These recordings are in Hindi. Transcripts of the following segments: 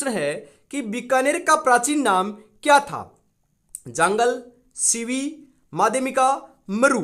क्वेश्चन है कि बीकानेर का प्राचीन नाम क्या था? जांगल, सीवी, माध्यमिका, मरु।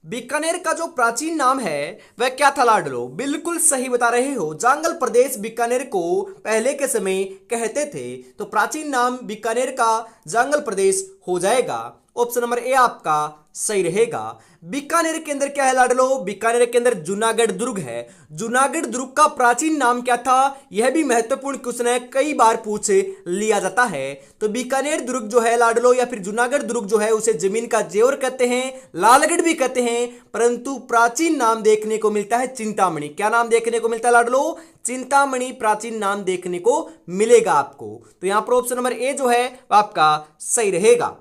बीकानेर का जो प्राचीन नाम है वह क्या था लाडलो? बिल्कुल सही बता रहे हो, जांगल प्रदेश बीकानेर को पहले के समय कहते थे, तो प्राचीन नाम बीकानेर का जांगल प्रदेश हो जाएगा। ऑप्शन नंबर ए आपका सही रहेगा। बीकानेर के अंदर क्या है लाडलो? बीकानेर के अंदर जूनागढ़ दुर्ग है। जूनागढ़ दुर्ग का प्राचीन नाम क्या था? यह भी महत्वपूर्ण क्वेश्चन है, कई बार पूछ लिया जाता है। तो बीकानेर दुर्ग जो है लाडलो या फिर जूनागढ़ दुर्ग जो है उसे जमीन का जेवर कहते हैं, लालगढ़ भी कहते हैं, परंतु प्राचीन नाम देखने को मिलता है चिंतामणि। क्या नाम देखने को मिलता है लाडलो? चिंतामणि प्राचीन नाम देखने को मिलेगा आपको। तो यहां पर ऑप्शन नंबर ए जो है आपका सही रहेगा।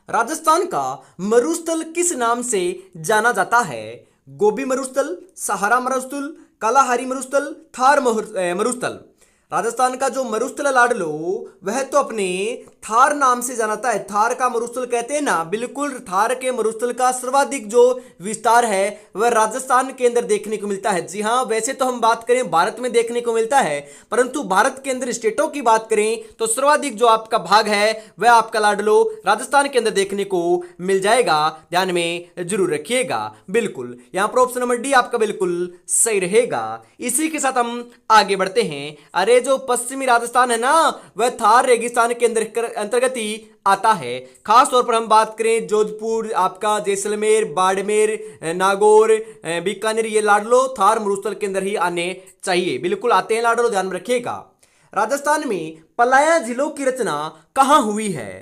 राजस्थान का मरुस्थल किस नाम से जाना जाता है? गोबी मरुस्थल, सहारा मरुस्थल, कालाहारी मरुस्थल, थार मरुस्थल। राजस्थान का जो मरुस्थल लाडलो वह तो अपने थार नाम से जानाता है। थार का मरुस्थल कहते हैं ना, बिल्कुल थार के मरुस्थल का सर्वाधिक जो विस्तार है वह राजस्थान के अंदर देखने को मिलता है। जी हाँ, वैसे तो हम बात करें भारत में देखने को मिलता है, परंतु भारत के अंदर स्टेटों की बात करें तो सर्वाधिक जो आपका भाग है वह आपका लाडलो राजस्थान के अंदर देखने को मिल जाएगा। ध्यान में जरूर रखिएगा। बिल्कुल यहां पर ऑप्शन नंबर डी आपका बिल्कुल सही रहेगा। इसी के साथ हम आगे बढ़ते हैं। अरे जो पश्चिमी राजस्थान है ना वह थार रेगिस्तान के अंतर्गत ही आता है। खास तौर पर हम बात करें जोधपुर, आपका जैसलमेर, बाड़मेर, नागौर, बीकानेर, ये लाडलो थार मरुस्थल के अंदर ही आने चाहिए। बिल्कुल आते हैं लाडलो, ध्यान में रखिएगा। राजस्थान में पलाया झीलों की रचना कहां हुई है?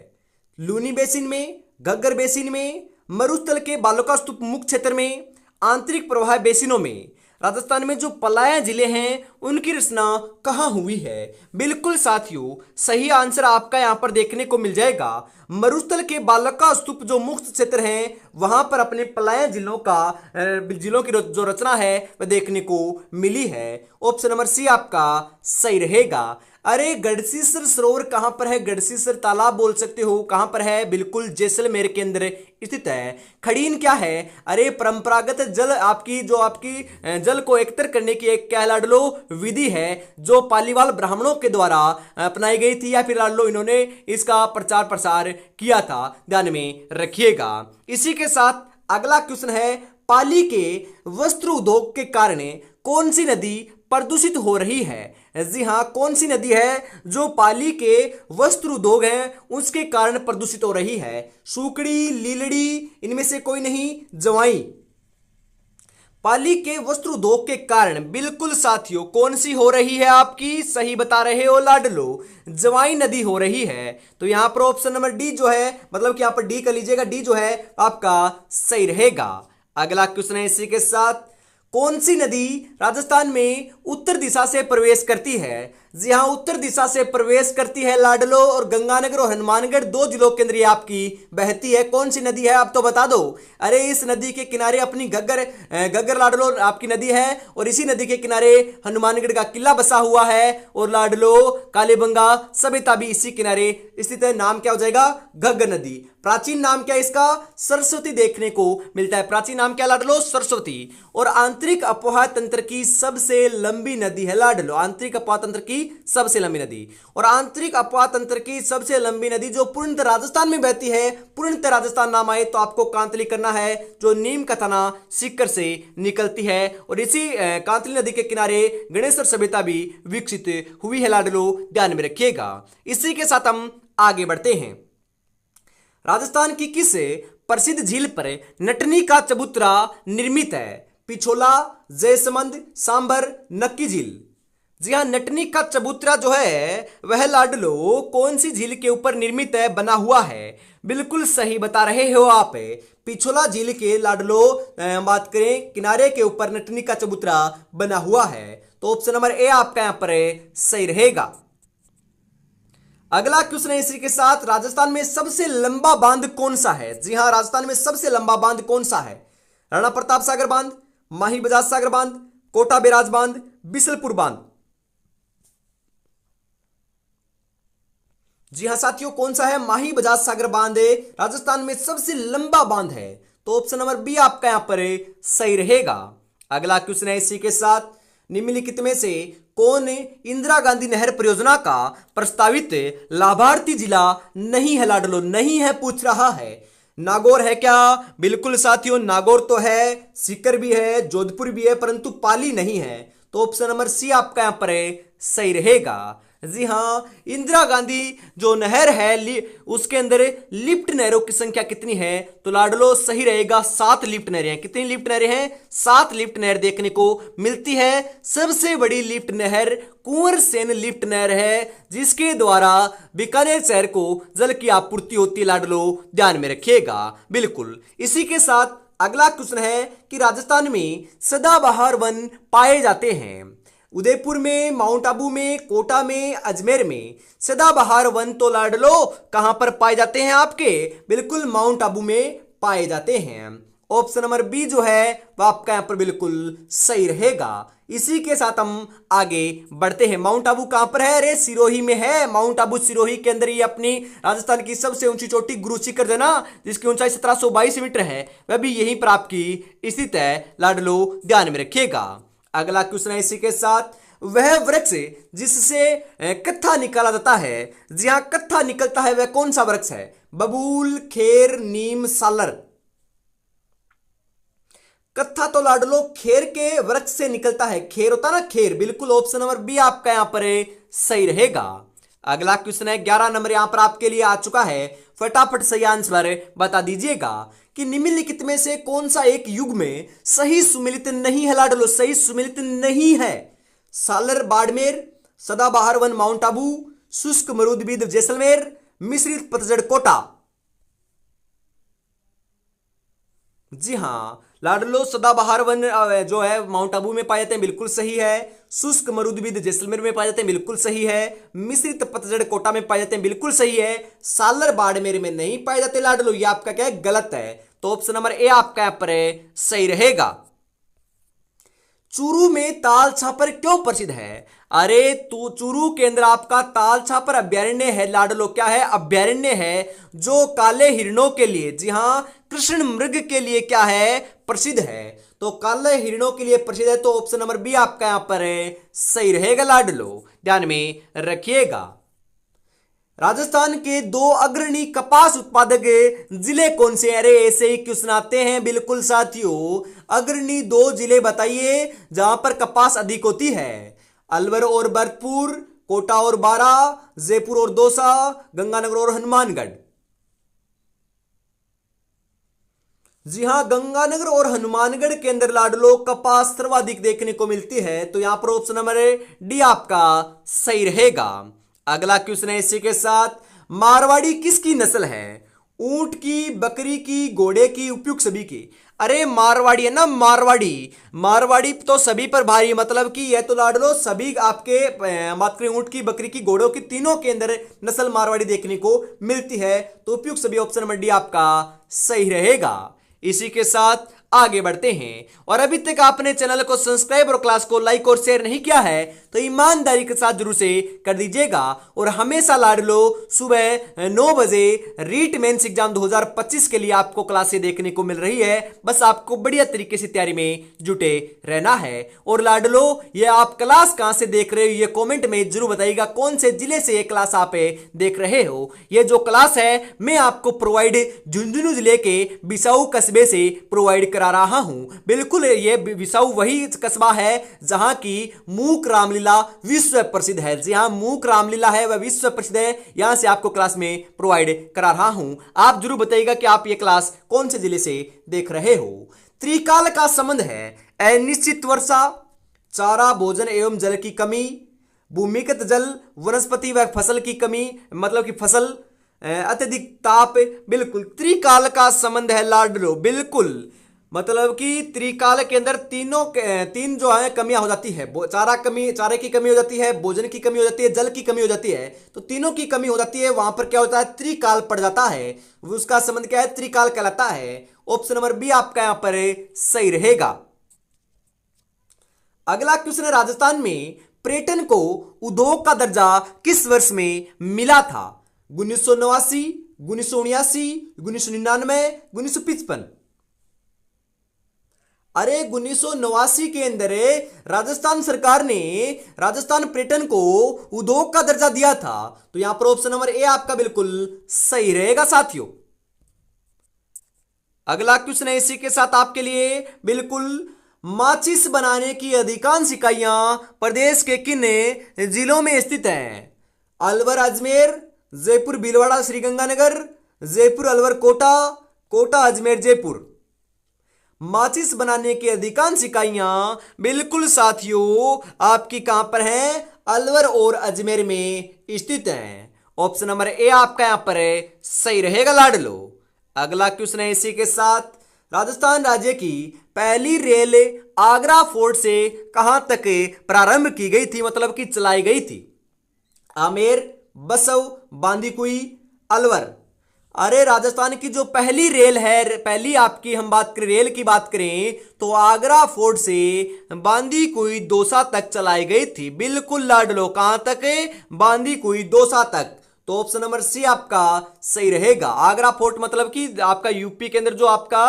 लूनी बेसिन में, घग्गर बेसिन में, मरुस्थल के बालुका स्तूप मुख्य क्षेत्र में, आंतरिक प्रवाह बेसिनों में। राजस्थान में जो पलाया जिले हैं उनकी रचना कहां हुई है? बिल्कुल साथियों सही आंसर आपका यहां पर देखने को मिल जाएगा। मरुस्थल के बालका स्तूप जो मुक्त क्षेत्र हैं वहां पर अपने पलाया जिलों की जो रचना है वह देखने को मिली है। ऑप्शन नंबर सी आपका सही रहेगा। अरे गढ़सीसर सरोवर कहां पर है? गढ़सीसर तालाब बोल सकते हो, कहां पर है? बिल्कुल जैसलमेर के अंदर स्थित है। खड़ीन क्या है? अरे परंपरागत जल आपकी जल को एकत्र करने की एक क्या लाडलो विधि है जो पालीवाल ब्राह्मणों के द्वारा अपनाई गई थी, या फिर लाडलो इन्होंने इसका प्रचार प्रसार किया था। ध्यान में रखिएगा। इसी के साथ अगला क्वेश्चन है, पाली के वस्त्र उद्योग के कारण कौन सी नदी प्रदूषित हो रही है? जी हां, कौन सी नदी है जो पाली के वस्त्र उद्योग है उसके कारण प्रदूषित हो रही है? सुकड़ी, लीलड़ी, इनमें से कोई नहीं, जवाई। पाली के वस्त्र उद्योग के कारण बिल्कुल साथियों कौन सी हो रही है? आपकी सही बता रहे हो लाडलो, जवाई नदी हो रही है। तो यहां पर ऑप्शन नंबर डी जो है, मतलब कि यहां पर डी कर लीजिएगा, डी जो है आपका सही रहेगा। अगला क्वेश्चन है इसी के साथ, कौन सी नदी राजस्थान में उत्तर दिशा से प्रवेश करती है? जी हां, उत्तर दिशा से प्रवेश करती है लाडलो, और गंगानगर और हनुमानगढ़ दो जिलों के अंदर ये आपकी बहती है। कौन सी नदी है आप तो बता दो। अरे इस नदी के किनारे अपनी घग्गर लाडलो आपकी नदी है, और इसी नदी के किनारे हनुमानगढ़ का किला बसा हुआ है, और लाडलो कालीबंगा सभ्यता भी इसी किनारे स्थित है। नाम क्या हो जाएगा? घग्गर नदी। प्राचीन नाम क्या है इसका? सरस्वती देखने को मिलता है। प्राचीन नाम क्या लाडलो? सरस्वती। और आंतरिक अपवाह तंत्र की सबसे लंबी नदी है लाडलो, आंतरिक अपवाह तंत्र की सबसे लंबी नदी। और आंतरिक अपवाह तंत्र की सबसे लंबी नदी जो पूर्णतः राजस्थान में बहती है, पूर्णतः राजस्थान नाम आए तो आपको कांतली करना है, जो नीम का थाना सीकर से निकलती है, और इसी कांतली नदी के किनारे गणेश्वर सभ्यता भी विकसित हुई है लाडलो, ध्यान में रखिएगा। इसी के साथ हम आगे बढ़ते हैं। राजस्थान की किस प्रसिद्ध झील पर नटनी का चबूतरा निर्मित है? पिछोला, जयसमंद, सांभर, नक्की झील। जी हाँ, नटनी का चबूतरा जो है वह लाडलो कौन सी झील के ऊपर निर्मित है, बना हुआ है? बिल्कुल सही बता रहे हो आप, पिछोला झील के लाडलो बात करें किनारे के ऊपर नटनी का चबूतरा बना हुआ है। तो ऑप्शन नंबर ए आपका यहां पर सही रहेगा। अगला क्वेश्चन है इसी के साथ, राजस्थान में सबसे लंबा बांध कौन सा है? जी हां, राजस्थान में सबसे लंबा बांध कौन सा है? राणा प्रताप सागर बांध, माही बजाज सागर बांध, कोटा बैराज बांध, बिसलपुर बांध। जी हां साथियों, कौन सा है? माही बजाज सागर बांध राजस्थान में सबसे लंबा बांध है। तो ऑप्शन नंबर बी आपका यहां पर सही रहेगा। अगला क्वेश्चन है इसी के साथ, निम्नलिखित में से कौन इंदिरा गांधी नहर परियोजना का प्रस्तावित लाभार्थी जिला नहीं है लाडलो, नहीं है पूछ रहा है। नागौर है क्या? बिल्कुल साथियों, नागौर तो है, सीकर भी है, जोधपुर भी है, परंतु पाली नहीं है। तो ऑप्शन नंबर सी आपका यहां पर सही रहेगा। जी हाँ, इंदिरा गांधी जो नहर है उसके अंदर लिफ्ट नहरों की संख्या कितनी है? तो लाडलो सही रहेगा, 7 लिफ्ट नहरें हैं। कितनी लिफ्ट नहरें हैं? 7 लिफ्ट नहर देखने को मिलती है। सबसे बड़ी लिफ्ट नहर कुंवर सेन लिफ्ट नहर है, जिसके द्वारा बीकानेर शहर को जल की आपूर्ति होती है। लाडलो ध्यान में रखिएगा। बिल्कुल इसी के साथ अगला क्वेश्चन है कि राजस्थान में सदाबहार वन पाए जाते हैं। उदयपुर में, माउंट आबू में, कोटा में, अजमेर में सदाबहार वन तो लाडलो कहां पर पाए जाते हैं आपके? बिल्कुल माउंट आबू में पाए जाते हैं। ऑप्शन नंबर बी जो है वह आपका यहां पर बिल्कुल सही रहेगा। इसी के साथ हम आगे बढ़ते हैं। माउंट आबू कहां पर है? अरे सिरोही में है। माउंट आबू सिरोही के अंदर ये अपनी राजस्थान की सबसे ऊंची चोटी गुरु शिखर जो ना, जिसकी ऊंचाई 1722 मीटर है, वह भी यहीं पर आपकी स्थित है। लाडलो ध्यान में रखिएगा। अगला क्वेश्चन है इसी के साथ, वह वृक्ष जिससे कत्था निकाला जाता है, जी हां कत्था निकलता है, वह कौन सा वृक्ष है? बबूल, खेर, नीम, सालर। कत्था तो लाडलो खेर के वृक्ष से निकलता है। खेर होता ना, खेर। बिल्कुल ऑप्शन नंबर बी आपका यहां पर सही रहेगा। अगला क्वेश्चन है 11 नंबर यहां पर आपके लिए आ चुका है। फटाफट सही आंसर बता दीजिएगा कि निम्नलिखित में से कौन सा एक युग में सही सुमिलित नहीं है? लाडलो सही सुमिलित नहीं है। सालर बाड़मेर, सदाबहार वन माउंट आबू, शुष्क मरुद्वीद जैसलमेर, मिश्रित पतझड़ कोटा। जी हां लाडलो, सदाबहार वन जो है माउंट आबू में पाए जाते हैं, बिल्कुल सही है। शुष्क मरुद्वीद जैसलमेर में पाए जाते हैं, बिल्कुल सही है। मिश्रित पतझड़ कोटा में पाए जाते हैं, बिल्कुल सही है। सालर बाड़मेर में नहीं पाए जाते लाडलो, ये आपका क्या है? गलत है। तो ऑप्शन नंबर ए आपका यहां पर सही रहेगा। चूरू में ताल छापर क्यों प्रसिद्ध है? अरे तो चूरू के अंदर आपका ताल छापर अभ्यारण्य है लाडलो। क्या है? अभ्यारण्य है, जो काले हिरणों के लिए, जी हां कृष्ण मृग के लिए क्या है? प्रसिद्ध है। तो काले हिरणों के लिए प्रसिद्ध है। तो ऑप्शन नंबर बी आपका यहां पर सही रहेगा लाडलो, ध्यान में रखिएगा। राजस्थान के 2 अग्रणी कपास उत्पादक जिले कौन से? अरे ऐसे ही क्वेश्चन आते हैं बिल्कुल साथियों। अग्रणी 2 जिले बताइए जहां पर कपास अधिक होती है। अलवर और भरतपुर, कोटा और बारा, जयपुर और दौसा, गंगानगर और हनुमानगढ़। जी हां गंगानगर और हनुमानगढ़ के अंदर लाडलो कपास सर्वाधिक देखने को मिलती है। तो यहां पर ऑप्शन नंबर डी आपका सही रहेगा। अगला क्वेश्चन है इसी के साथ, मारवाड़ी किसकी नस्ल है? ऊंट की, बकरी की, घोड़े की, उपयुक्त सभी की। अरे मारवाड़ी है ना, मारवाड़ी। मारवाड़ी तो सभी पर भारी, मतलब कि यह तो लाडलो सभी आपके बात करें ऊंट की, बकरी की, घोड़ों की, तीनों के अंदर नस्ल मारवाड़ी देखने को मिलती है। तो उपयुक्त सभी ऑप्शन नंबर डी आपका सही रहेगा। इसी के साथ आगे बढ़ते हैं। और अभी तक आपने चैनल को सब्सक्राइब और क्लास को लाइक और शेयर नहीं किया है तो ईमानदारी के साथ जरूर से कर दीजिएगा। और हमेशा लाडलो सुबह 9 बजे रीट मेंस एग्जाम 2025 के लिए आपको क्लासें देखने को मिल रही है। बस आपको बढ़िया तरीके से तैयारी में जुटे रहना है। और लाडलो ये आप क्लास कहां से देख रहे हो ये कॉमेंट में जरूर बताइएगा, कौन से जिले से ये क्लास आप देख रहे हो। ये जो क्लास है मैं आपको प्रोवाइड झुंझुनू जिले के बिसाऊ कस्बे से प्रोवाइड करा रहा हूं। बिल्कुल ये बिसाऊ वही कस्बा है जहां की मूक रामलीला विश्व प्रसिद्ध है। जी हां मूक रामलीला है वह विश्व प्रसिद्ध है। यहां से आपको क्लास में प्रोवाइड करा रहा हूं। आप जरूर बताइएगा कि आप ये क्लास कौन से जिले से देख रहे हो। त्रिकाल का संबंध है अनिश्चित वर्षा, चारा, भोजन एवं जल की कमी, भूमिगत जल, वनस्पति व फसल की कमी, मतलब कि फसल, अत्यधिक ताप। बिल्कुल त्रिकाल का संबंध है लाडलो। बिल्कुल मतलब कि त्रिकाल के अंदर तीन जो है कमियां हो जाती है। चारे की कमी हो जाती है, भोजन की कमी हो जाती है, जल की कमी हो जाती है। तो तीनों की कमी हो जाती है, वहां पर क्या होता है? त्रिकाल पड़ जाता है। उसका संबंध क्या है? त्रिकाल कहलाता है। ऑप्शन नंबर बी आपका यहां पर सही रहेगा। अगला क्वेश्चन है, राजस्थान में पर्यटन को उद्योग का दर्जा किस वर्ष में मिला था? 1989, 1979, 1999, 1955। अरे 1989 के अंदर राजस्थान सरकार ने राजस्थान पर्यटन को उद्योग का दर्जा दिया था। तो यहां पर ऑप्शन नंबर ए आपका बिल्कुल सही रहेगा साथियों। अगला क्वेश्चन है इसी के साथ आपके लिए बिल्कुल, माचिस बनाने की अधिकांश इकाइयां प्रदेश के किन जिलों में स्थित हैं? अलवर अजमेर, जयपुर भीलवाड़ा श्रीगंगानगर, जयपुर अलवर कोटा, कोटा अजमेर जयपुर। माचिस बनाने की अधिकांश इकाइयां बिल्कुल साथियों आपकी कहां पर हैं? अलवर और अजमेर में स्थित हैं। ऑप्शन नंबर ए आपका यहां पर सही रहेगा लाडलो। अगला क्वेश्चन है इसी के साथ, राजस्थान राज्य की पहली रेल आगरा फोर्ट से कहां तक प्रारंभ की गई थी, मतलब कि चलाई गई थी? आमेर, बसव, बांदीकुई, अलवर। अरे राजस्थान की जो पहली रेल है, पहली आपकी हम बात करें रेल की बात करें तो आगरा फोर्ट से बांदीकुई दौसा तक चलाई गई थी। बिल्कुल लाडलो, कहां तक? बांदीकुई दौसा तक। तो ऑप्शन नंबर सी आपका सही रहेगा। आगरा फोर्ट मतलब कि आपका यूपी के अंदर जो आपका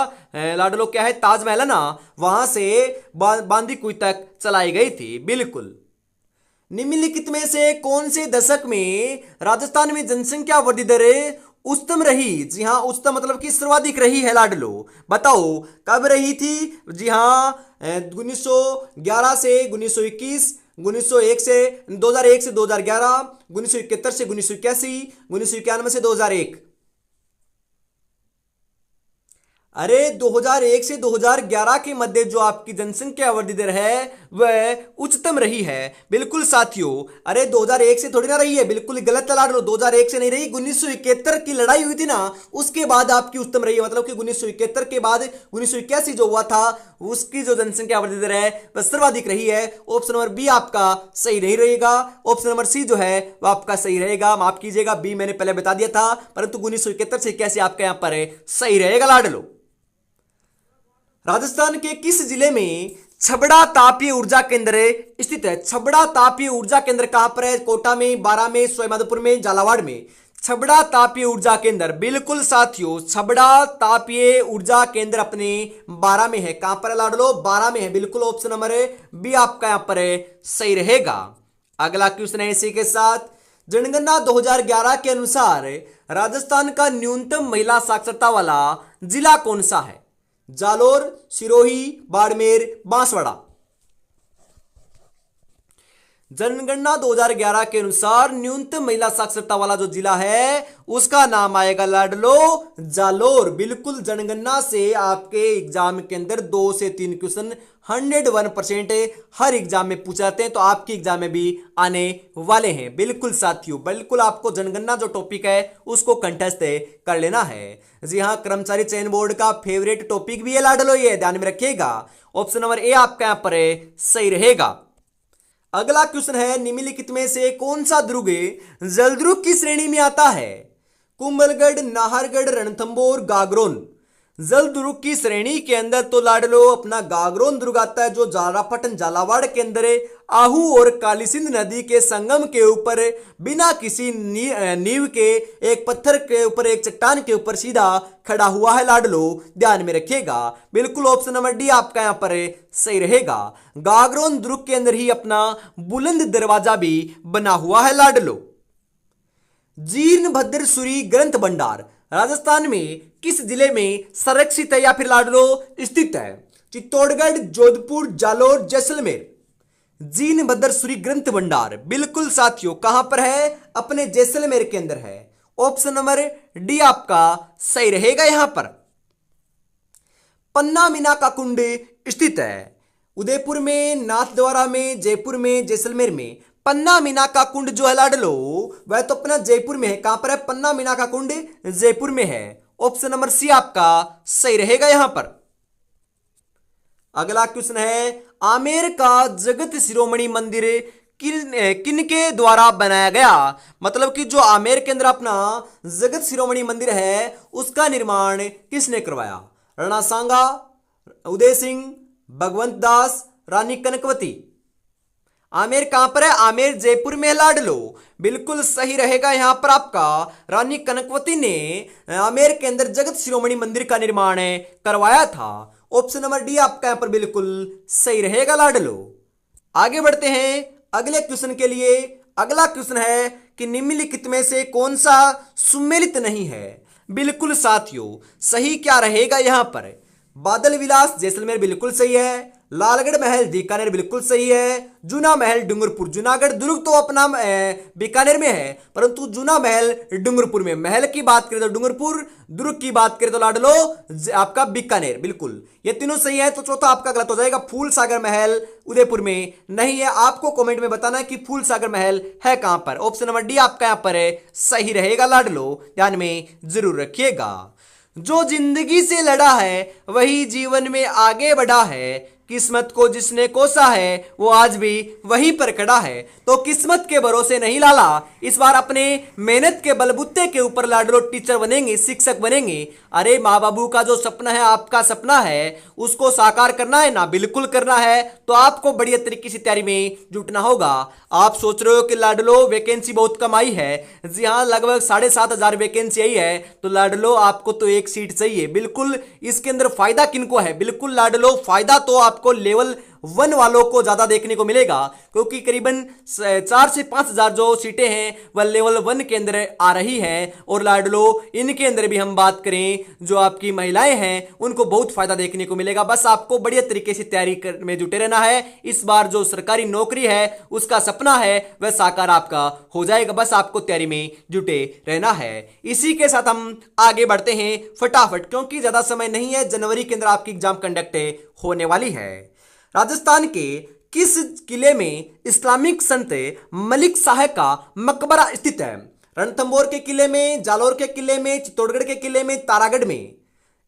लाडलो क्या है, ताजमहल है ना, वहां से बांदीकुई तक चलाई गई थी। बिल्कुल। निम्नलिखित में से कौन से दशक में राजस्थान में जनसंख्या वृद्धि दर उच्चतम रही? जी हाँ, उच्चतम मतलब कि सर्वाधिक रही है लाडलो। बताओ कब रही थी? जी हाँ, 1911 से 1921, 1901 से 2001 से 2011, 1971 से 1981, 1991 से 2001। अरे 2001 से 2011 के मध्य जो आपकी जनसंख्या वृद्धि दर है वह उच्चतम रही है। बिल्कुल साथियों। अरे 2001 से थोड़ी ना रही है, बिल्कुल गलत ला लो, 2001 से नहीं रही। 1971 की लड़ाई हुई थी ना, उसके बाद आपकी उच्चतम रही है। मतलब कि 1971 के बाद 1981 जो हुआ था उसकी जो जनसंख्या वृद्धि दर है वह सर्वाधिक रही है। ऑप्शन नंबर बी आपका सही नहीं रहेगा। ऑप्शन नंबर सी जो है वह आपका सही रहेगा। माफ कीजिएगा, बी मैंने पहले बता दिया था, परंतु 1971 से कैसे आपका यहां पर सही रहेगा लाडलो। राजस्थान के किस जिले में छबड़ा तापीय ऊर्जा केंद्र स्थित है? छबड़ा तापीय ऊर्जा केंद्र कहां पर है? कोटा में, बारा में, सवाईमाधोपुर में, झालावाड़ में। छबड़ा तापीय ऊर्जा केंद्र बिल्कुल साथियों, छबड़ा तापीय ऊर्जा केंद्र अपने बारा में है। कहां पर है लाडलो? बारा में है। बिल्कुल ऑप्शन नंबर बी आपका यहां पर सही रहेगा। अगला क्वेश्चन है इसी के साथ, जनगणना 2011 के अनुसार राजस्थान का न्यूनतम महिला साक्षरता वाला जिला कौन सा है? जालोर, सिरोही, बाड़मेर, बांसवाड़ा। जनगणना 2011 के अनुसार न्यूनतम महिला साक्षरता वाला जो जिला है उसका नाम आएगा लाडलो जालोर। बिल्कुल, जनगणना से आपके एग्जाम के अंदर 2 से 3 क्वेश्चन 101% हर एग्जाम में पूछे जाते हैं, तो आपके एग्जाम में भी आने वाले हैं। बिल्कुल साथियों, बिल्कुल आपको जनगणना जो टॉपिक है उसको कंटेस्ट कर लेना है। जी हाँ, कर्मचारी चयन बोर्ड का फेवरेट टॉपिक भी है लाडलो, ये ध्यान में रखिएगा। ऑप्शन नंबर ए आपका यहां पर सही रहेगा। अगला क्वेश्चन है, निम्नलिखित में से कौन सा दुर्ग जलदुर्ग की श्रेणी में आता है? कुंभलगढ़, नाहरगढ़, रणथंभौर, गागरोन। जलदुर्ग की श्रेणी के अंदर तो लाडलो अपना गागरोन दुर्ग आता है, जो जारापटन झालावाड़ के अंदर आहू और काली सिंध नदी के संगम के ऊपर बिना किसी नींव के एक पत्थर के ऊपर, एक चट्टान के ऊपर सीधा खड़ा हुआ है लाडलो, ध्यान में रखिएगा। बिल्कुल ऑप्शन नंबर डी आपका यहां पर सही रहेगा। गागरोन दुर्ग के अंदर ही अपना बुलंद दरवाजा भी बना हुआ है लाडलो। जीर्णभद्र सूरी ग्रंथ भंडार राजस्थान में किस जिले में संरक्षित है या फिर लाडलो स्थित है? चित्तौड़गढ़, जोधपुर, जालोर, जैसलमेर। जीर्णभद्र सूरी ग्रंथ भंडार बिल्कुल साथियों कहां पर है? अपने जैसलमेर के अंदर है। ऑप्शन नंबर डी आपका सही रहेगा। यहां पर पन्ना मीना का कुंड स्थित है उदयपुर में, नाथद्वारा में, जयपुर में, जैसलमेर में। पन्ना मीना का कुंड जो है लाडलो वह तो अपना जयपुर में है। कहां पर है? पन्ना मीना का कुंड जयपुर में है। ऑप्शन नंबर सी आपका सही रहेगा यहां पर। अगला क्वेश्चन है, आमेर का जगत शिरोमणि मंदिर किन के द्वारा बनाया गया? मतलब कि जो आमेर के अंदर अपना जगत शिरोमणि मंदिर है उसका निर्माण किसने करवाया? राणा सांगा, उदय सिंह, भगवंत दास, रानी कनकवती। आमेर कहां पर है? आमेर जयपुर में लाडलो बिल्कुल सही रहेगा। यहां पर आपका रानी कनकवती ने आमेर के अंदर जगत शिरोमणि मंदिर का निर्माण करवाया था। ऑप्शन नंबर डी आपका यहां पर बिल्कुल सही रहेगा लाडलो। आगे बढ़ते हैं अगले क्वेश्चन के लिए। अगला क्वेश्चन है कि निम्नलिखित में से कौन सा सुमेलित नहीं है। बिल्कुल साथियों, सही क्या रहेगा यहां पर? बादल विलास जैसलमेर बिल्कुल सही है, लालगढ़ महल बीकानेर बिल्कुल सही है, जूना महल डूंगरपुर जूनागढ़ दुर्ग तो अपना बीकानेर में है, परंतु जूना महल डूंगरपुर में। महल की बात करें तो डूंगरपुर, दुर्ग की बात करें तो लाडलो आपका बीकानेर। बिल्कुल ये तीनों सही है, तो चौथा आपका गलत हो जाएगा। फूल सागर महल उदयपुर में नहीं है। आपको कमेंट में बताना है कि फूल सागर महल है कहां पर। ऑप्शन नंबर डी आपका यहां पर है सही रहेगा लाडलो, ध्यान में जरूर रखिएगा। जो जिंदगी से लड़ा है वही जीवन में आगे बढ़ा है, किस्मत को जिसने कोसा है वो आज भी वहीं पर खड़ा है। तो किस्मत के भरोसे नहीं लाला, इस बार अपने मेहनत के बलबूते के ऊपर लाडलो टीचर बनेंगे, शिक्षक बनेंगे। अरे माँ बाबू का जो सपना है, आपका सपना है, उसको साकार करना है ना, बिल्कुल करना है। तो आपको बढ़िया तरीके से तैयारी में जुटना होगा। आप सोच रहे हो कि लाडलो वैकेंसी बहुत कम आई है, जी हाँ, लगभग 7,500 वैकेंसी आई है। तो लाडलो आपको तो एक सीट चाहिए। बिल्कुल इसके अंदर फायदा किनको है? बिल्कुल लाडलो फायदा तो आपको लेवल 1 वालों को ज्यादा देखने को मिलेगा, क्योंकि करीबन 4 से 5,000 जो सीटें हैं वह लेवल 1 के अंदर आ रही हैं। और लाडलो इनके अंदर भी हम बात करें, जो आपकी महिलाएं हैं उनको बहुत फायदा देखने को मिलेगा। बस आपको बढ़िया तरीके से तैयारी में जुटे रहना है। इस बार जो सरकारी नौकरी है उसका सपना है वह साकार आपका हो जाएगा। बस आपको तैयारी में जुटे रहना है। इसी के साथ हम आगे बढ़ते हैं फटाफट, क्योंकि ज्यादा समय नहीं है। जनवरी के अंदर आपकी एग्जाम कंडक्ट होने वाली है। राजस्थान के किस किले में इस्लामिक संत मलिक शाह का मकबरा स्थित है? रणथंभौर के किले में, जालोर के किले में, चित्तौड़गढ़ के किले में, तारागढ़ में।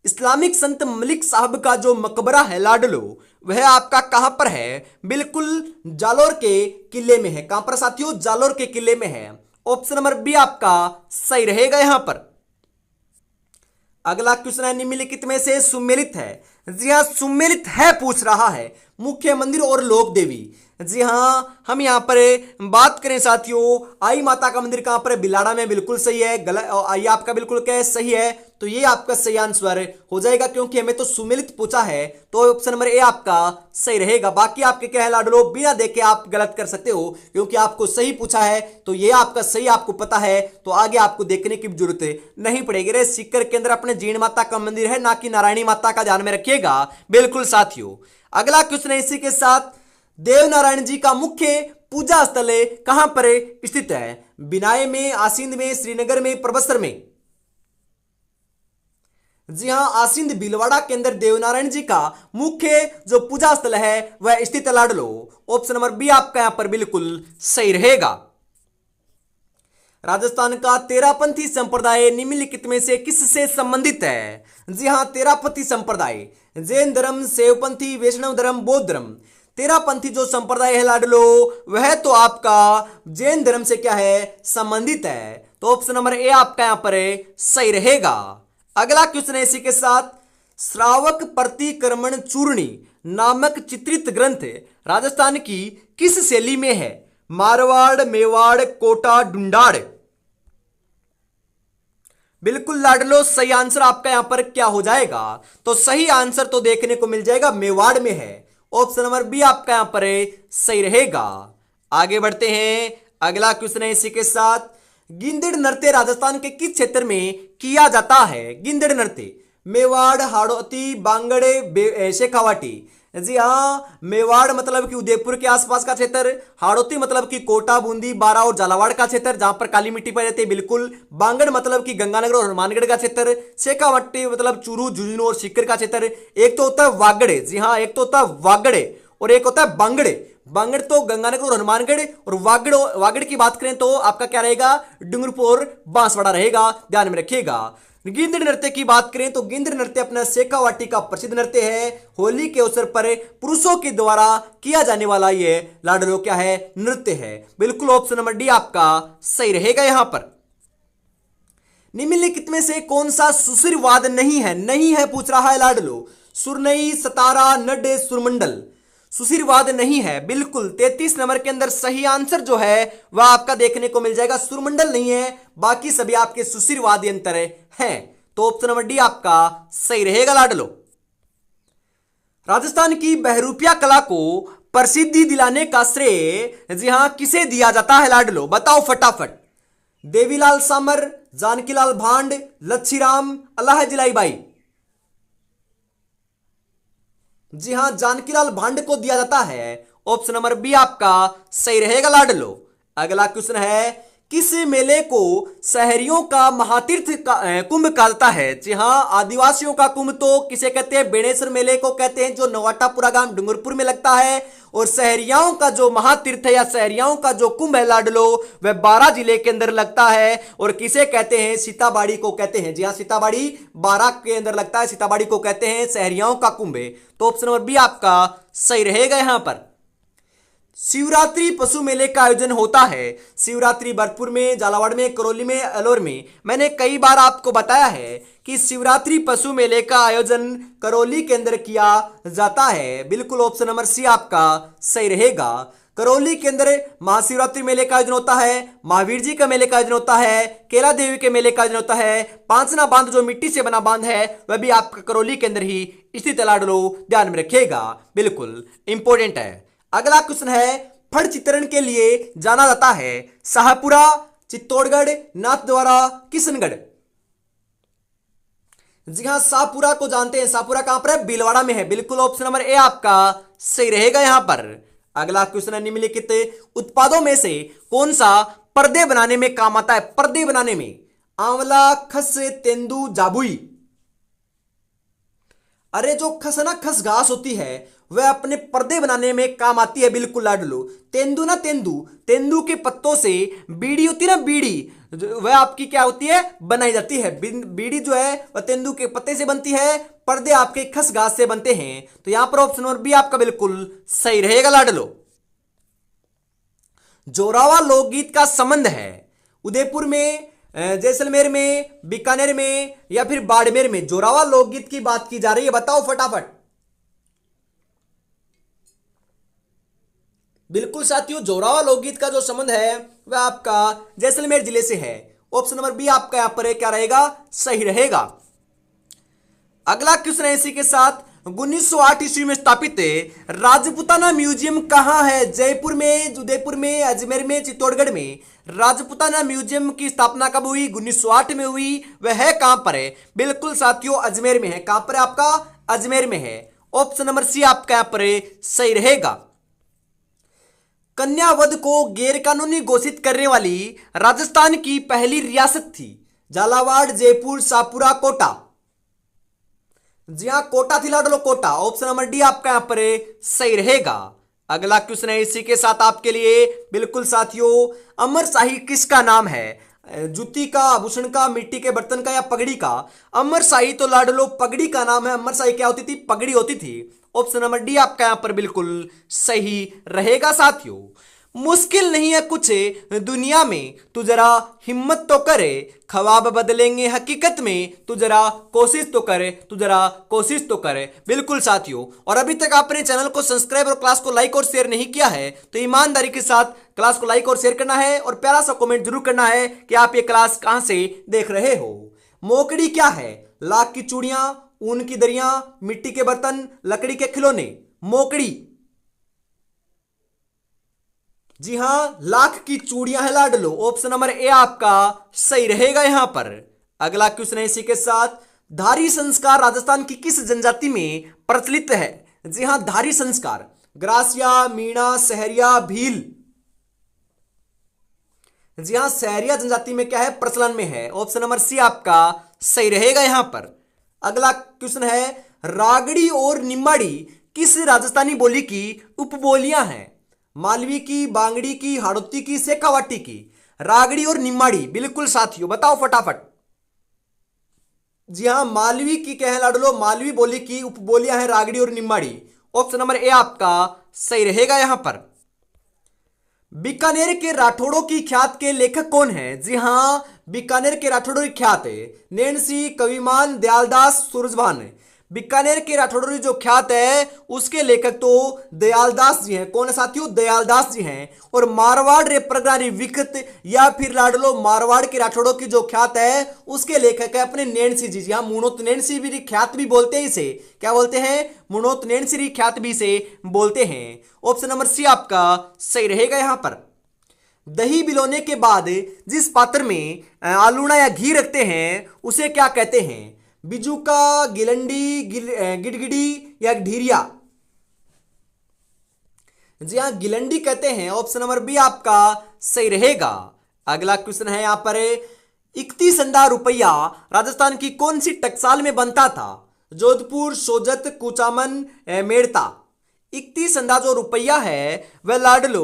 इस्लामिक संत मलिक साहब का जो मकबरा है लाडलो, वह आपका कहां पर है? बिल्कुल जालोर के किले में है। कहां पर साथियों? जालोर के किले में है। ऑप्शन नंबर बी आपका सही रहेगा यहां पर। अगला क्वेश्चन है निम्नलिखित में से सुमेलित है? जी हां, सुमेलित है पूछ रहा है। मुख्य मंदिर और लोक देवी। जी हां, हम यहां पर बात करें साथियों, आई माता का मंदिर कहां पर है? बिलाड़ा में, बिल्कुल सही है। गलत ये आपका बिल्कुल क्या है? सही है। तो ये आपका सही आंसर हो जाएगा, क्योंकि हमें तो सुमेलित पूछा है। तो ऑप्शन नंबर ए आपका सही रहेगा। बाकी आपके क्या है लाडलो, बिना देखे आप गलत कर सकते हो, क्योंकि आपको सही पूछा है। तो ये आपका सही आपको पता है, तो आगे आपको देखने की जरूरत नहीं पड़ेगी। रे सीकर के अंदर अपने जीण माता का मंदिर है, ना कि नारायणी माता का, ध्यान में रखिएगा। बिल्कुल साथियों, अगला क्वेश्चन है इसी के साथ, देव नारायण जी का मुख्य पूजा स्थल कहां पर स्थित है? बिनाए में, आसिंद में, श्रीनगर में, प्रबसर में। जी हां, आसिंद भीलवाड़ा के अंदर देवनारायण जी का मुख्य जो पूजा स्थल है वह स्थित है लाडलो। ऑप्शन नंबर बी आपका यहां पर बिल्कुल सही रहेगा। राजस्थान का तेरापंथी संप्रदाय निम्नलिखित में से किससे संबंधित है? जी हां, तेरापंथी संप्रदाय जैन धर्म, शैवपंथी, वैष्णव धर्म, बौद्ध धर्म। तेरापंथी जो संप्रदाय है लाडलो, वह तो आपका जैन धर्म से क्या है? संबंधित है। तो ऑप्शन नंबर ए आपका यहां पर सही रहेगा। अगला क्वेश्चन है इसी के साथ, श्रावक प्रतिक्रमण चूर्णी नामक चित्रित ग्रंथ राजस्थान की किस शैली में है? मारवाड़, मेवाड़, कोटा, डुंडाड़। बिल्कुल लाडलो सही आंसर आपका यहां पर क्या हो जाएगा? तो सही आंसर तो देखने को मिल जाएगा मेवाड़ में है। ऑप्शन नंबर बी आपका यहां पर सही रहेगा। आगे बढ़ते हैं, अगला क्वेश्चन है इसी के साथ, गिंदड़ नृत्य राजस्थान के किस क्षेत्र में किया जाता है? गिंदड़ नृत्य मेवाड़, हाड़ौती, बांगड़े, शेखावाटी। जी हाँ, मेवाड़ मतलब कि उदयपुर के आसपास का क्षेत्र, हाड़ौती मतलब कि कोटा, बूंदी, बारा और झालावाड़ का क्षेत्र जहां पर काली मिट्टी पाई जाती है। बिल्कुल। बांगड़ मतलब कि गंगानगर और हनुमानगढ़ का क्षेत्र, शेखावाटी मतलब चूरू, झुंझुनू और सीकर का क्षेत्र। एक तो होता है वागड़े, जी हाँ, एक तो होता है वागड़े और एक होता है बांगड़े। बांगड़ तो गंगानगर और हनुमानगढ़, और वागड़ की बात करें तो आपका क्या रहेगा? डूंगरपुर और बांसवाड़ा रहेगा, ध्यान में रखिएगा। गिंदड़ नृत्य की बात करें तो गिंदड़ नृत्य अपना शेखावाटी का प्रसिद्ध नृत्य है। होली के अवसर पर पुरुषों के द्वारा किया जाने वाला ये लाडलो क्या है? नृत्य है। बिल्कुल ऑप्शन नंबर डी आपका सही रहेगा यहां पर। निम्नलिखित में से कौन सा सुशिरवाद नहीं है? नहीं है पूछ रहा है लाडलो। सुरनई, सतारा, नड, सुरमंडल। सुशिरवाद नहीं है। बिल्कुल 33 नंबर के अंदर सही आंसर जो है वह आपका देखने को मिल जाएगा। सुरमंडल नहीं है, बाकी सभी आपके सुशिरवाद यंत्र हैं। तो ऑप्शन नंबर डी आपका सही रहेगा लाडलो। राजस्थान की बहरूपिया कला को प्रसिद्धि दिलाने का श्रेय जी हां किसे दिया जाता है लाडलो, बताओ फटाफट। देवीलाल सामर, जानकीलाल भांड, लच्छीराम, अल्लाह जिलाई बाई। जी हां, जानकीलाल भांड को दिया जाता है। ऑप्शन नंबर बी आपका सही रहेगा लाडलो। अगला क्वेश्चन है, किस मेले को शहरियों का महातीर्थ कुंभ कहा जाता है? जी हां, आदिवासियों का कुंभ तो किसे कहते हैं? बेणेश्वर मेले को कहते हैं, जो नवाटापुरा गांव डूंगरपुर में लगता है। और शहरियाओं का जो महातीर्थ है या शहरियाओं का जो कुंभ है लाडलो, वह 12 जिले के अंदर लगता है। और किसे कहते हैं? सीताबाड़ी को कहते हैं। जी हां, सीताबाड़ी 12 के अंदर लगता है, सीताबाड़ी को कहते हैं शहरियाओं का कुंभ है। तो ऑप्शन नंबर बी आपका सही रहेगा यहां पर। शिवरात्रि पशु मेले का आयोजन होता है। शिवरात्रि भरतपुर में, झालावाड़ में, करौली में, अलवर में। मैंने कई बार आपको बताया है कि शिवरात्रि पशु मेले का आयोजन करौली के अंदर किया जाता है। बिल्कुल ऑप्शन नंबर सी आपका सही रहेगा। करौली के अंदर महाशिवरात्रि मेले का आयोजन होता है, महावीर जी का मेले का आयोजन होता है, केला देवी के मेले का आयोजन होता है। पांचना बांध जो मिट्टी से बना बांध है वह भी आपका करौली के अंदर ही स्थित है लाडलो, ध्यान में रखिएगा, बिल्कुल इंपॉर्टेंट है। अगला क्वेश्चन है, फड़ चित्रण के लिए जाना जाता है शाहपुरा, चित्तौड़गढ़, नाथद्वारा, किशनगढ़। जी हां, शाहपुरा को जानते हैं। शाहपुरा कहां पर है? भीलवाड़ा में है। बिल्कुल ऑप्शन नंबर ए आपका सही रहेगा यहां पर। अगला क्वेश्चन है, निम्नलिखित उत्पादों में से कौन सा पर्दे बनाने में काम आता है? पर्दे बनाने में आंवला, खस, तेंदू, जाबुई। अरे जो खस ना, खस घास होती है, वह अपने पर्दे बनाने में काम आती है। बिल्कुल लाडलो। तेंदू ना, तेंदू, तेंदू के पत्तों से बीड़ी होती है ना, बीड़ी, वह आपकी क्या होती है? बनाई जाती है। बीड़ी जो है वह तेंदू के पत्ते से बनती है, पर्दे आपके खस घास से बनते हैं। तो यहां पर ऑप्शन नंबर बी आपका बिल्कुल सही रहेगा लाडलो। जोरावा लोकगीत का संबंध है उदयपुर में, जैसलमेर में, बीकानेर में या फिर बाड़मेर में? जोरावा लोकगीत की बात की जा रही है, बताओ फटाफट। बिल्कुल साथियों, जोरावा लोकगीत का जो संबंध है वह आपका जैसलमेर जिले से है। ऑप्शन नंबर बी आपका यहां पर क्या रहेगा? सही रहेगा। अगला क्वेश्चन है इसी के साथ, 1908 ईस्वी में स्थापित राजपुताना म्यूजियम कहां है? जयपुर में, उदयपुर में, अजमेर में, चित्तौड़गढ़ में? राजपुताना म्यूजियम की स्थापना कब हुई? 1908 में हुई। वह है कहां पर है? बिल्कुल साथियों, अजमेर में है। कहां पर है आपका? अजमेर में है। ऑप्शन नंबर सी आपका यहां पर सही रहेगा। कन्यावध को गैर कानूनी घोषित करने वाली राजस्थान की पहली रियासत थी? झालावाड़, जयपुर, शाहपुरा, कोटा। जी हां, कोटा थी लाडलो, कोटा। ऑप्शन नंबर डी आपका यहां पर सही रहेगा। अगला क्वेश्चन है इसी के साथ आपके लिए, बिल्कुल साथियों, अमर शाही किसका नाम है? जूती का, आभूषण का, मिट्टी के बर्तन का या पगड़ी का? अमर शाही तो लाडलो पगड़ी का नाम है। अमर शाही क्या होती थी? पगड़ी होती थी। ऑप्शन नंबर डी आपका यहां पर बिल्कुल सही रहेगा साथियों। मुश्किल नहीं है कुछ दुनिया में, तू जरा हिम्मत तो करे, ख्वाब बदलेंगे हकीकत में, तू जरा कोशिश तो करे, तू जरा कोशिश तो करे। बिल्कुल साथियों, और अभी तक आपने चैनल को सब्सक्राइब और क्लास को लाइक और शेयर नहीं किया है तो ईमानदारी के साथ क्लास को लाइक और शेयर करना है और प्यारा सा कमेंट जरूर करना है कि आप ये क्लास कहां से देख रहे हो। मोकड़ी क्या है? लाख की चूड़ियां, ऊन की दरियां, मिट्टी के बर्तन, लकड़ी के खिलौने। मोकड़ी, जी हां, लाख की चूड़ियां है लाडलो। ऑप्शन नंबर ए आपका सही रहेगा यहां पर। अगला क्वेश्चन है इसी के साथ, धारी संस्कार राजस्थान की किस जनजाति में प्रचलित है? जी हां, धारी संस्कार ग्रासिया, मीणा, सहरिया, भील। जी हां, सहरिया जनजाति में क्या है? प्रचलन में है। ऑप्शन नंबर सी आपका सही रहेगा यहां पर। अगला क्वेश्चन है, रागड़ी और निम्बाड़ी किस राजस्थानी बोली की उपबोलियां हैं? मालवी की, बांगड़ी की, हाड़ौती की, शेखावाटी की? रागड़ी और निम्बाड़ी, बिल्कुल साथियों बताओ फटाफट। जी हां, मालवी की क्या है लाडलो? मालवी बोली की उपबोलियां हैं रागड़ी और निम्बाड़ी। ऑप्शन नंबर ए आपका सही रहेगा यहां पर। बीकानेर के राठौड़ों की ख्यात के लेखक कौन है? जी हां, बीकानेर के राठौड़ों की ख्यात है नैन सिंह, कविमान, दयालदास, सूरजभान। बीकानेर के राठौड़ी जो ख्यात है उसके लेखक तो दयालदास जी हैं। कौन है साथियों? दयालदास जी हैं। और मारवाड़ रे प्रगणारी विकृत या फिर लाडलो मारवाड़ के राठौड़ों की जो ख्यात है उसके लेखक है अपने नैणसी जी। हाँ, मुणोत नैणसी भी ख्यात भी बोलते हैं इसे। क्या बोलते हैं? मुणोत नैणसी ख्यात भी इसे बोलते हैं। ऑप्शन नंबर सी आपका सही रहेगा यहां पर। दही बिलोने के बाद जिस पात्र में आलूना या घी रखते हैं उसे क्या कहते हैं? बिजुका, गिलंडी, गिडगिडी या ढीरिया? जी हाँ, गिलंडी कहते हैं। ऑप्शन नंबर बी आपका सही रहेगा। अगला क्वेश्चन है यहां पर, 31 रुपया राजस्थान की कौन सी टकसाल में बनता था? जोधपुर, सोजत, कुचामन, मेड़ता? 31 जो रुपया है वह लाडलो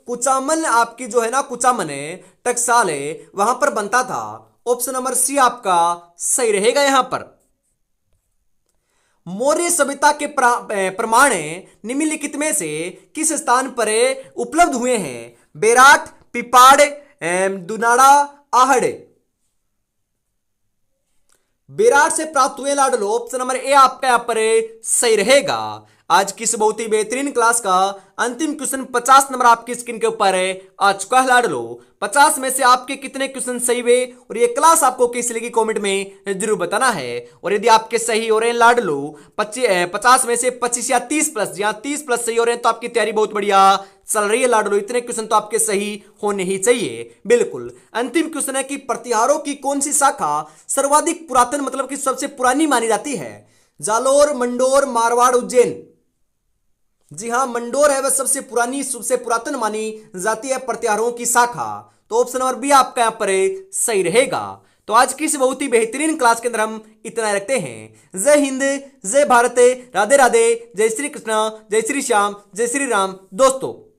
कुचामन आपकी जो है ना, कुचामन है टकसाल है वहां पर बनता था। ऑप्शन नंबर सी आपका सही रहेगा यहां पर। मौर्य सभ्यता के प्रमाण निम्नलिखित में से किस स्थान पर उपलब्ध हुए हैं? बेराट, पिपाड़, दुनाड़ा, आहड़? बेराट से प्राप्त हुए लाडलो। ऑप्शन नंबर ए आपका यहां पर सही रहेगा। आज की इस बहुत ही बेहतरीन क्लास का अंतिम क्वेश्चन 50 नंबर आपकी स्क्रीन के ऊपर आ चुका है लाडलो। 50 में से आपके कितने क्वेश्चन सही हुए और ये क्लास आपको कैसी लगी कमेंट में जरूर बताना है। और यदि आपके सही हो रहे हैं लाडलो 50 में से 25 या 30 प्लस, जहां 30 प्लस सही हो रहे हैं तो आपकी तैयारी बहुत बढ़िया चल रही है लाडलो। इतने क्वेश्चन तो आपके सही होने ही चाहिए। बिल्कुल। अंतिम क्वेश्चन है कि प्रतिहारों की कौन सी शाखा सर्वाधिक पुरातन मतलब कि सबसे पुरानी मानी जाती है? जालोर, मंडोर, मारवाड़, उज्जैन? जी हां, मंडोर है वह सबसे पुरानी सबसे पुरातन मानी जाती है प्रतिहारों की शाखा। तो ऑप्शन नंबर बी आपका यहां पर सही रहेगा। तो आज की इस बहुत ही बेहतरीन क्लास के अंदर हम इतना रखते हैं। जय हिंद, जय भारत, राधे राधे, जय श्री कृष्ण, जय श्री श्याम, जय श्री राम दोस्तों।